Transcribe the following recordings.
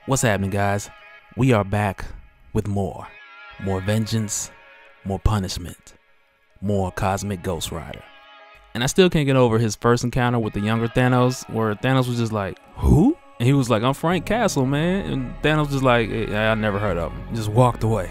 What's happening, guys? We are back with more vengeance, more punishment, more cosmic Ghost Rider. And I still can't get over his first encounter with the younger Thanos, where Thanos was just like, who? And he was like, I'm Frank Castle, man. And Thanos was like, I never heard of him. Just walked away.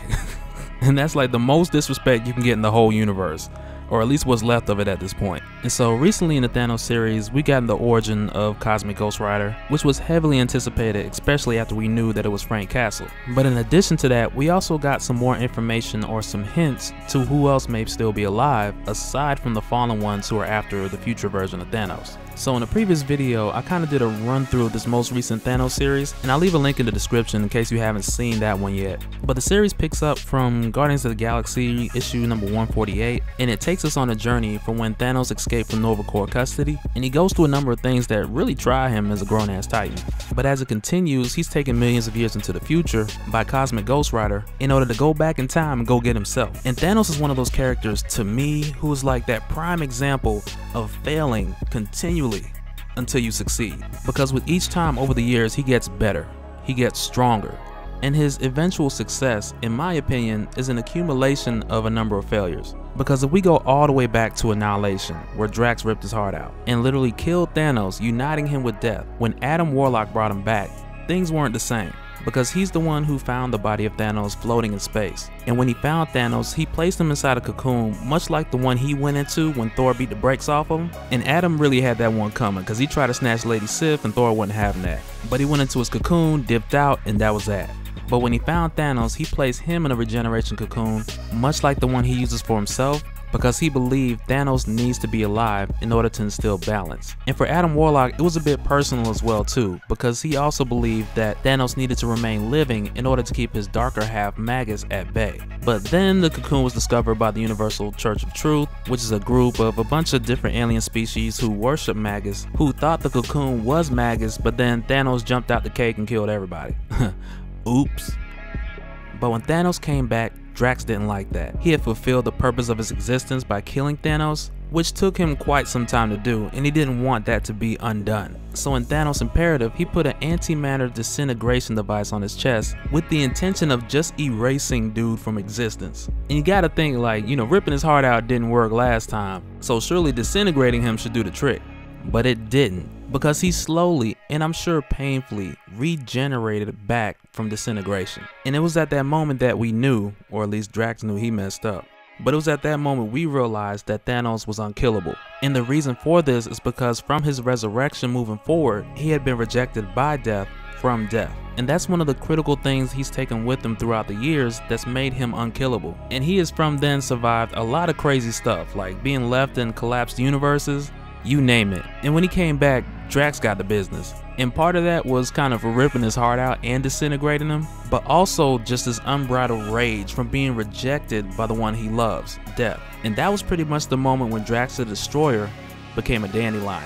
And that's like the most disrespect you can get in the whole universe, or at least what's left of it at this point. And so recently in the Thanos series, we got the origin of Cosmic Ghost Rider, which was heavily anticipated, especially after we knew that it was Frank Castle. But in addition to that, we also got some more information or some hints to who else may still be alive, aside from the fallen ones who are after the future version of Thanos. So in the previous video, I kind of did a run through of this most recent Thanos series, and I'll leave a link in the description in case you haven't seen that one yet. But the series picks up from Guardians of the Galaxy issue number 148, and it takes us on a journey from when Thanos escaped from Nova Corps custody, and he goes through a number of things that really try him as a grown-ass Titan. But as it continues, he's taken millions of years into the future by Cosmic Ghost Rider in order to go back in time and go get himself. And Thanos is one of those characters, to me, who is like that prime example of failing continually until you succeed, because with each time over the years he gets better, he gets stronger, and his eventual success, in my opinion, is an accumulation of a number of failures. Because if we go all the way back to Annihilation, where Drax ripped his heart out and literally killed Thanos, uniting him with death, when Adam Warlock brought him back, things weren't the same, because he's the one who found the body of Thanos floating in space. And when he found Thanos, he placed him inside a cocoon, much like the one he went into when Thor beat the brakes off of him. And Adam really had that one coming, because he tried to snatch Lady Sif and Thor wasn't having that. But he went into his cocoon, dipped out, and that was that. But when he found Thanos, he placed him in a regeneration cocoon, much like the one he uses for himself, because he believed Thanos needs to be alive in order to instill balance. And for Adam Warlock, it was a bit personal as well too, because he also believed that Thanos needed to remain living in order to keep his darker half Magus at bay. But then the cocoon was discovered by the Universal Church of Truth, which is a group of a bunch of different alien species who worship Magus, who thought the cocoon was Magus, but then Thanos jumped out the cake and killed everybody. Oops. But when Thanos came back, Drax didn't like that. He had fulfilled the purpose of his existence by killing Thanos, which took him quite some time to do, and he didn't want that to be undone. So in Thanos' imperative, he put an antimatter disintegration device on his chest with the intention of just erasing dude from existence. And you gotta think, like, ripping his heart out didn't work last time, so surely disintegrating him should do the trick. But it didn't, because he slowly, and I'm sure painfully, regenerated back from disintegration. And it was at that moment that we knew, or at least Drax knew, he messed up. But it was at that moment we realized that Thanos was unkillable. And the reason for this is because from his resurrection moving forward, he had been rejected by death from death. And that's one of the critical things he's taken with him throughout the years that's made him unkillable. And he has from then survived a lot of crazy stuff, like being left in collapsed universes, you name it. And when he came back, Drax got the business. And part of that was kind of ripping his heart out and disintegrating him, but also just this unbridled rage from being rejected by the one he loves, death. And that was pretty much the moment when Drax the Destroyer became a dandelion.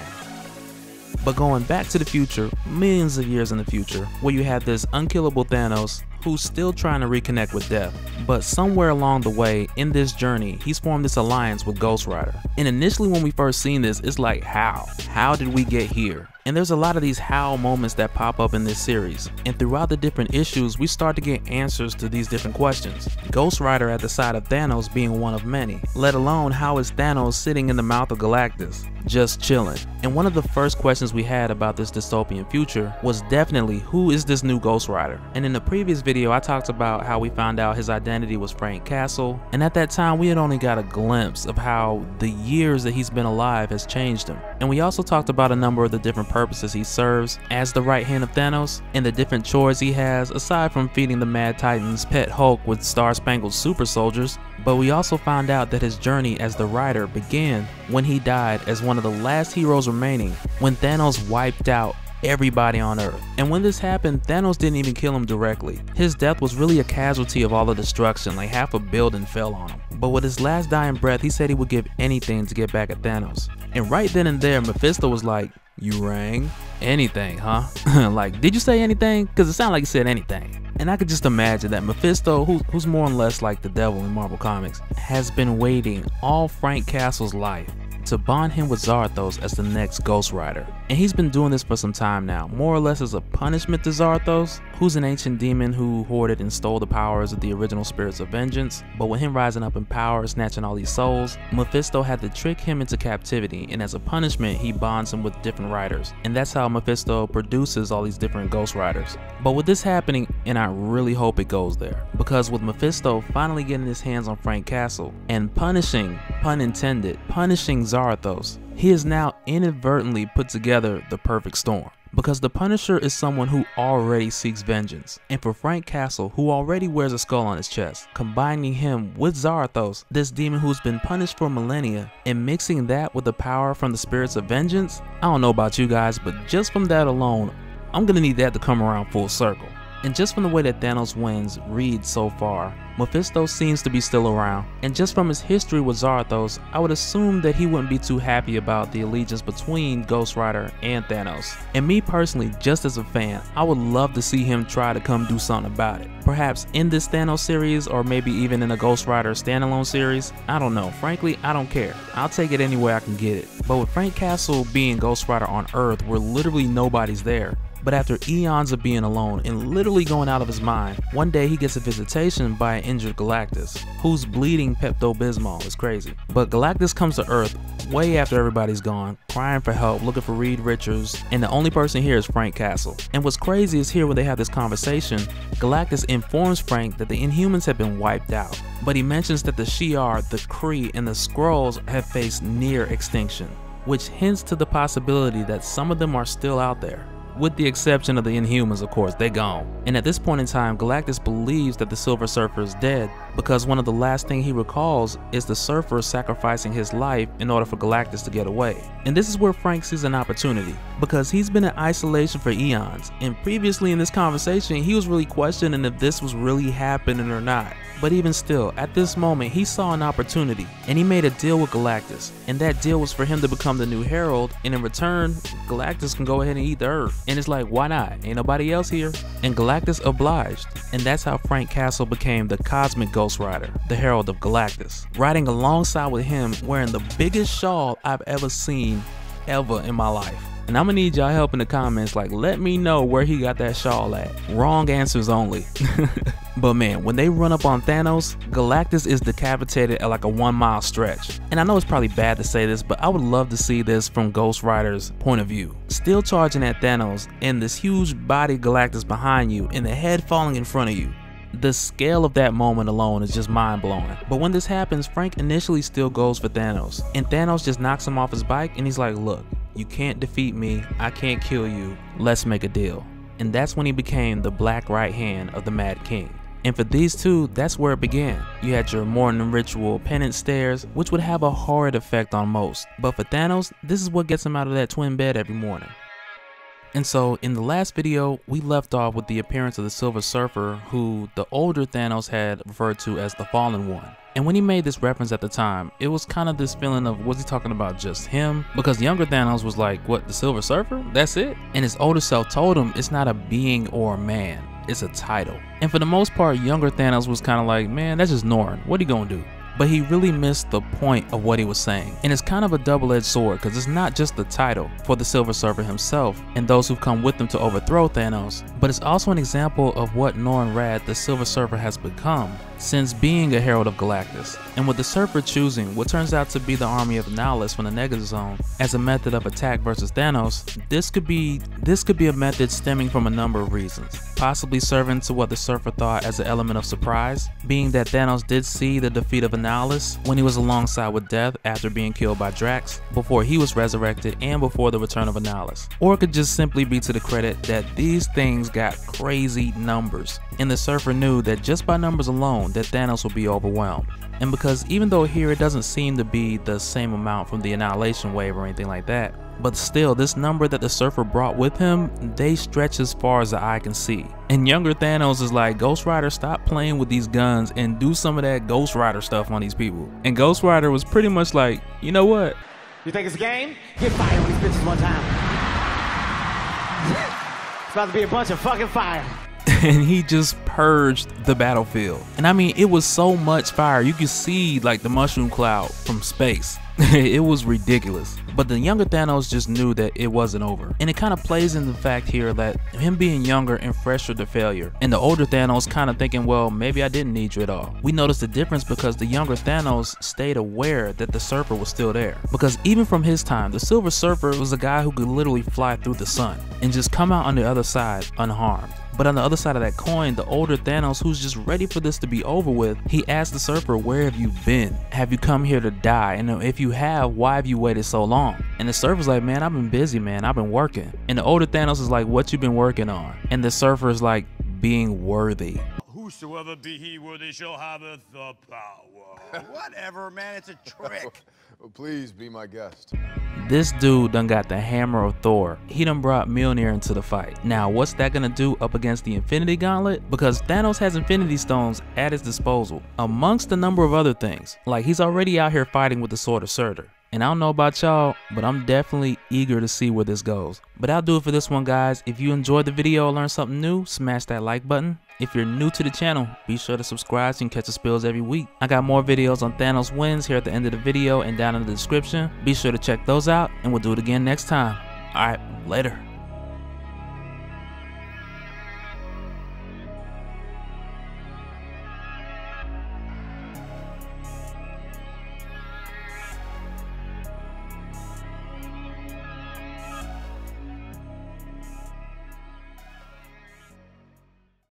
But going back to the future, millions of years in the future, where you had this unkillable Thanos who's still trying to reconnect with death. But somewhere along the way in this journey, he's formed this alliance with Ghost Rider. And initially when we first seen this, it's like, how? How did we get here? And there's a lot of these how moments that pop up in this series. And throughout the different issues, we start to get answers to these different questions. Ghost Rider at the side of Thanos being one of many, let alone how is Thanos sitting in the mouth of Galactus, just chilling. And one of the first questions we had about this dystopian future was definitely, who is this new Ghost Rider? And in the previous video, I talked about how we found out his identity was Frank Castle. And at that time, we had only got a glimpse of how the years that he's been alive has changed him. And we also talked about a number of the different purposes he serves as the right hand of Thanos, and the different chores he has aside from feeding the Mad Titan's pet Hulk with Star-Spangled Super Soldiers. But we also found out that his journey as the Rider began when he died as one of the last heroes remaining, when Thanos wiped out everybody on Earth. And when this happened, Thanos didn't even kill him directly. His death was really a casualty of all the destruction, like half a building fell on him. But with his last dying breath, he said he would give anything to get back at Thanos. And right then and there, Mephisto was like, "You rang? Anything, huh?" Like, did you say anything? Because it sounded like you said anything. And I could just imagine that Mephisto, who's more or less like the devil in Marvel Comics, has been waiting all Frank Castle's life to bond him with Zarthos as the next Ghost Rider. And he's been doing this for some time now, more or less as a punishment to Zarthos, who's an ancient demon who hoarded and stole the powers of the original spirits of vengeance. But with him rising up in power, snatching all these souls, Mephisto had to trick him into captivity, and as a punishment, he bonds him with different riders. And that's how Mephisto produces all these different Ghost Riders. But with this happening, and I really hope it goes there, because with Mephisto finally getting his hands on Frank Castle and punishing, pun intended, punishing Zarthos, he has now inadvertently put together the perfect storm. Because the Punisher is someone who already seeks vengeance, and for Frank Castle, who already wears a skull on his chest, combining him with Zarthos, this demon who's been punished for millennia, and mixing that with the power from the spirits of vengeance, I don't know about you guys, but just from that alone, I'm gonna need that to come around full circle. And just from the way that Thanos wins reads so far, Mephisto seems to be still around, and just from his history with Zarthos, I would assume that he wouldn't be too happy about the allegiance between Ghost Rider and Thanos. And me personally, just as a fan, I would love to see him try to come do something about it. Perhaps in this Thanos series, or maybe even in a Ghost Rider standalone series, I don't know. Frankly, I don't care. I'll take it any way I can get it. But with Frank Castle being Ghost Rider on Earth where literally nobody's there, but after eons of being alone and literally going out of his mind, one day he gets a visitation by an injured Galactus, who's bleeding Pepto-Bismol. It's crazy. But Galactus comes to Earth way after everybody's gone, crying for help, looking for Reed Richards, and the only person here is Frank Castle. And what's crazy is here when they have this conversation, Galactus informs Frank that the Inhumans have been wiped out, but he mentions that the Shi'ar, the Kree, and the Skrulls have faced near extinction, which hints to the possibility that some of them are still out there. With the exception of the Inhumans, of course, they're gone. And at this point in time, Galactus believes that the Silver Surfer is dead because one of the last things he recalls is the Surfer sacrificing his life in order for Galactus to get away. And this is where Frank sees an opportunity, because he's been in isolation for eons, and previously in this conversation, he was really questioning if this was really happening or not. But even still, at this moment, he saw an opportunity, and he made a deal with Galactus, and that deal was for him to become the new Herald, and in return, Galactus can go ahead and eat the Earth. And it's like, why not? Ain't nobody else here. And Galactus obliged, and that's how Frank Castle became the Cosmic Ghost Rider, the Herald of Galactus, riding alongside with him wearing the biggest shawl I've ever seen in my life. And I'm gonna need y'all help in the comments, like, let me know where he got that shawl at. Wrong answers only. But man, when they run up on Thanos, Galactus is decapitated at like a 1 mile stretch. And I know it's probably bad to say this, but I would love to see this from Ghost Rider's point of view. Still charging at Thanos, and this huge body Galactus behind you, and the head falling in front of you. The scale of that moment alone is just mind-blowing. But when this happens, Frank initially still goes for Thanos, and Thanos just knocks him off his bike, and he's like, look, you can't defeat me, I can't kill you, let's make a deal. And that's when he became the black right hand of the Mad King. And for these two, that's where it began. You had your morning ritual penance stairs, which would have a horrid effect on most. But for Thanos, this is what gets him out of that twin bed every morning. And so in the last video, we left off with the appearance of the Silver Surfer, who the older Thanos had referred to as the Fallen One. And when he made this reference at the time, it was kind of this feeling of, was he talking about just him? Because younger Thanos was like, what, the Silver Surfer? That's it? And his older self told him it's not a being or a man, it's a title. And for the most part, younger Thanos was kind of like, man, that's just Norrin, what are you gonna do? But he really missed the point of what he was saying. And it's kind of a double-edged sword, because it's not just the title for the Silver Surfer himself and those who've come with him to overthrow Thanos, but it's also an example of what Norrin Radd, the Silver Surfer, has become since being a Herald of Galactus. And with the Surfer choosing what turns out to be the army of Nihilus from the Negative Zone as a method of attack versus Thanos, this could be a method stemming from a number of reasons. Possibly serving to what the Surfer thought as an element of surprise, being that Thanos did see the defeat of Nihilus when he was alongside with Death after being killed by Drax, before he was resurrected and before the return of Nihilus. Or it could just simply be to the credit that these things got crazy numbers, and the Surfer knew that just by numbers alone that Thanos would be overwhelmed. And because even though here it doesn't seem to be the same amount from the Annihilation Wave or anything like that, but still this number that the Surfer brought with him, they stretch as far as the eye can see. And younger Thanos is like, Ghost Rider, stop playing with these guns and do some of that Ghost Rider stuff on these people. And Ghost Rider was pretty much like, you know what? You think it's a game? Get fired on these bitches one time. It's about to be a bunch of fucking fire. And he just purged the battlefield. And I mean, it was so much fire. You could see like the mushroom cloud from space. It was ridiculous. But the younger Thanos just knew that it wasn't over. And it kind of plays in the fact here that him being younger and fresher to failure, and the older Thanos kind of thinking, well, maybe I didn't need you at all. We notice the difference because the younger Thanos stayed aware that the Surfer was still there. Because even from his time, the Silver Surfer was a guy who could literally fly through the sun and just come out on the other side unharmed. But on the other side of that coin, the older Thanos, who's just ready for this to be over with, he asked the Surfer, where have you been? Have you come here to die? And if you have, why have you waited so long? And the Surfer's like, man, I've been busy, man. I've been working. And the older Thanos is like, what you been working on? And the Surfer is like, being worthy. Whosoever be he worthy shall have the power. Whatever, man, it's a trick. Well, please be my guest. This dude done got the hammer of Thor. He done brought Mjolnir into the fight. Now, what's that gonna do up against the Infinity Gauntlet? Because Thanos has Infinity Stones at his disposal, amongst a number of other things. Like, he's already out here fighting with the Sword of Surtur. And I don't know about y'all, but I'm definitely eager to see where this goes. But that'll do it for this one, guys. If you enjoyed the video or learned something new, smash that like button. If you're new to the channel, be sure to subscribe so you can catch the spills every week. I got more videos on Thanos wins here at the end of the video and down in the description. Be sure to check those out, and we'll do it again next time. Alright, later.